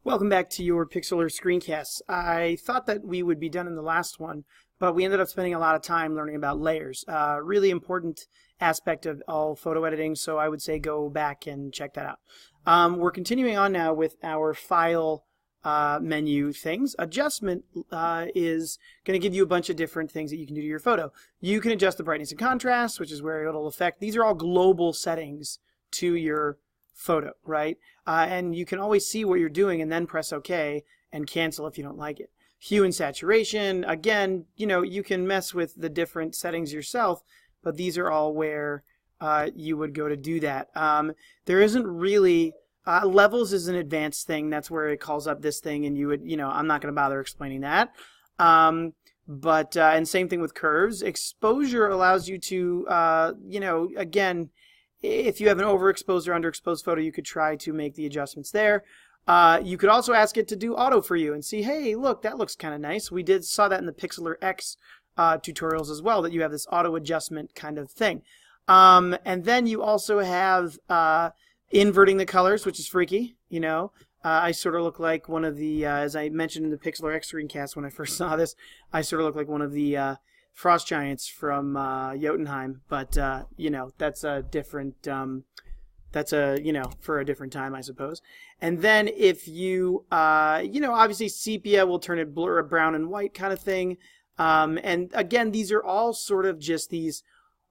Welcome back to your Pixlr screencasts. I thought that we would be done in the last one, but we ended up spending a lot of time learning about layers. Really important aspect of all photo editing, so I would say go back and check that out. We're continuing on now with our file menu things. Adjustment is going to give you a bunch of different things that you can do to your photo. You can adjust the brightness and contrast, which is where it'll affect. These are all global settings to your photo, right? And you can always see what you're doing and then press OK and cancel if you don't like it. Hue and saturation, again, you can mess with the different settings yourself, but these are all where you would go to do that. There isn't really, levels is an advanced thing. That's where it calls up this thing, and you would, I'm not going to bother explaining that. And same thing with curves. Exposure allows you to, again, if you have an overexposed or underexposed photo, you could try to make the adjustments there. You could also ask it to do auto for you and see, hey, look, that looks kind of nice. We saw that in the Pixlr X tutorials as well, that you have this auto adjustment kind of thing. And then you also have inverting the colors, which is freaky. I sort of look like one of the, as I mentioned in the Pixlr X screencast when I first saw this, I sort of look like one of the frost giants from Jotunheim, but that's a different for a different time, I suppose. And then if you obviously sepia will turn it blur, brown and white kind of thing. And again, these are all sort of just these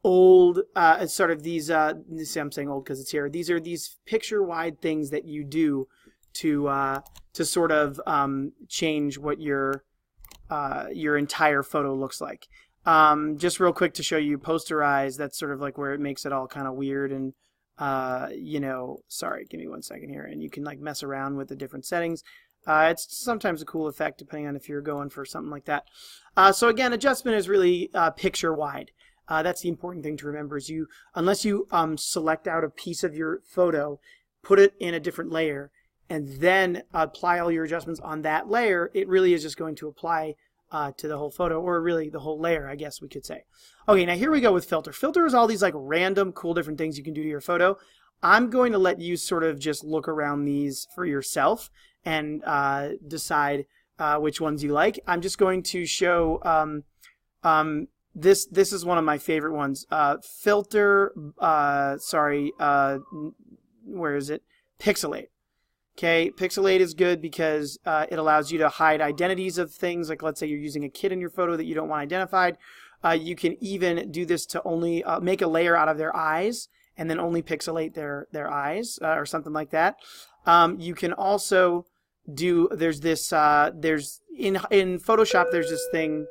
old I'm saying old because it's here. These are these picture wide things that you do to sort of change what your entire photo looks like. Just real quick to show you posterize, that's sort of like where it makes it all kind of weird and, sorry, give me 1 second here, and you can like mess around with the different settings. It's sometimes a cool effect depending on if you're going for something like that. So again, adjustment is really picture wide. That's the important thing to remember is unless you select out a piece of your photo, put it in a different layer, and then apply all your adjustments on that layer, it really is just going to apply to the whole photo, or really the whole layer, I guess we could say. Okay, now here we go with filter. Filter is all these like random cool different things you can do to your photo. I'm going to let you sort of just look around these for yourself and decide which ones you like. I'm just going to show this is one of my favorite ones. Filter, where is it? Pixelate. Okay, Pixelate is good because it allows you to hide identities of things. Like let's say you're using a kid in your photo that you don't want identified. You can even do this to only make a layer out of their eyes and then only pixelate their eyes or something like that. You can also do, there's in Photoshop there's this thing.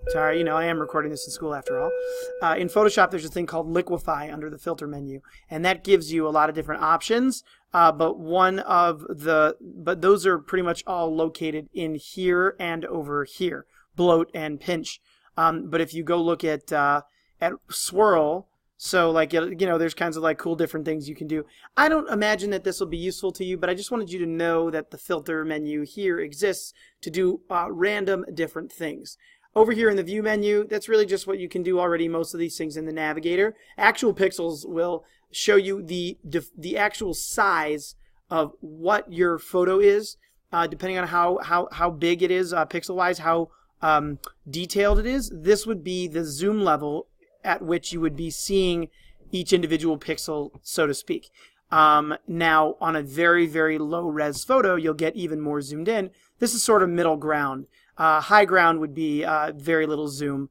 Sorry, I am recording this in school after all. In Photoshop, there's a thing called Liquify under the filter menu, and that gives you a lot of different options. But those are pretty much all located in here and over here, bloat and pinch. But if you go look at swirl, so like there's kinds of like cool different things you can do. I don't imagine that this will be useful to you, but I just wanted you to know that the filter menu here exists to do random different things. Over here in the view menu, that's really just what you can do already, most of these things in the navigator. Actual pixels will show you the actual size of what your photo is, depending on how big it is pixel-wise, how detailed it is. This would be the zoom level at which you would be seeing each individual pixel, so to speak. Now, on a very, very low-res photo, you'll get even more zoomed in. This is sort of middle ground. High ground would be very little zoom.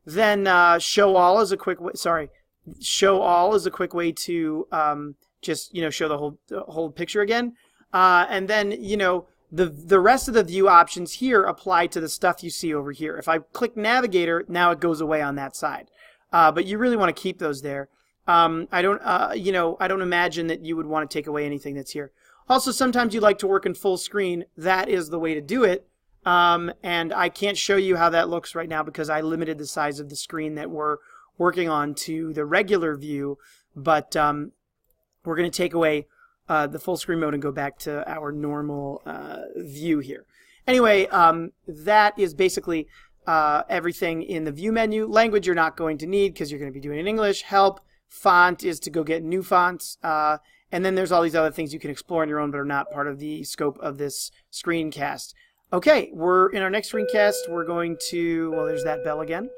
Then show all is a quick way. Show all is a quick way to just show the whole picture again. And then the rest of the view options here apply to the stuff you see over here. If I click Navigator, now it goes away on that side. But you really want to keep those there. I don't imagine that you would want to take away anything that's here. Also, sometimes you like to work in full screen. That is the way to do it. And I can't show you how that looks right now because I limited the size of the screen that we're working on to the regular view, but we're going to take away the full screen mode and go back to our normal view here. Anyway, that is basically everything in the view menu. Language you're not going to need because you're going to be doing it in English. Help, font is to go get new fonts, And then there's all these other things you can explore on your own but are not part of the scope of this screencast. Okay, we're in our next screencast, we're going to, well, there's that bell again.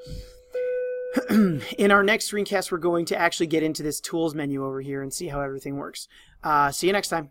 In our next screencast, we're going to actually get into this tools menu over here and see how everything works. See you next time.